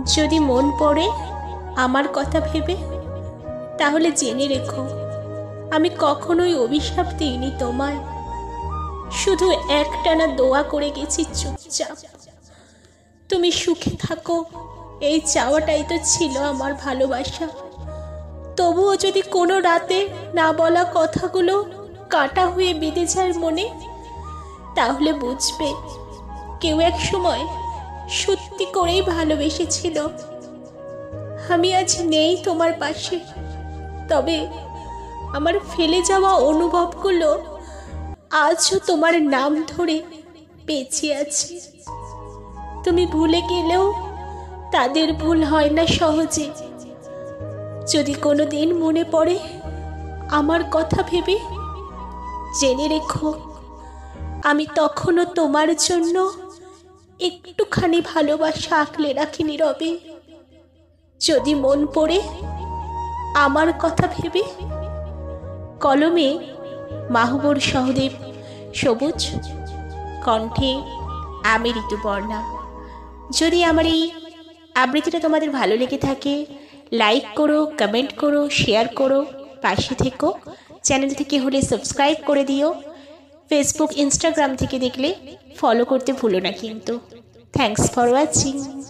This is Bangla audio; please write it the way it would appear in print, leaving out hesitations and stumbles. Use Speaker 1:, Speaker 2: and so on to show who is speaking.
Speaker 1: যদি মন পড়ে আমার কথা ভেবে, তাহলে জেনে রেখো আমি কখনোই অভিশাপ দিইনি তোমায়। শুধু একটানা দোয়া করে গেছি চুপচাপ, তুমি সুখে থাকো, এই চাওয়াটাই তো ছিল আমার ভালোবাসা। তবুও যদি কোনো রাতে না বলা কথাগুলো কাটা হয়ে বেঁধে যায় মনে, তাহলে বুঝবে কেউ এক সময় সত্যি করেই ভালোবেসেছিল। আমি আজ নেই তোমার পাশে, তবে আমার ফেলে যাওয়া অনুভবগুলো আজও তোমার নাম ধরে বেঁচে আছে। তুমি ভুলে গেলেও তাদের ভুল হয় না সহজে। যদি কোনো দিন মনে পড়ে আমার কথা ভেবে, জেনে রেখো আমি তখনও তোমার জন্য একটুখানি ভালোবাসা আঁকলে রাখি নীরবে। যদি মন পড়ে আমার কথা ভেবে। কলমে মাহবুর সহদেব সবুজ, কণ্ঠে আমি ঋতুপর্ণা। যদি আমার এই আবৃত্তিটা তোমাদের ভালো লেগে থাকে, লাইক করো, কমেন্ট করো, শেয়ার করো, পাশে থেকো। চ্যানেল থেকে হলে সাবস্ক্রাইব করে দিও। ফেসবুক ইনস্টাগ্রাম থেকে দেখলে ফলো করতে ভুলো না কিন্তু। Thanks for watching.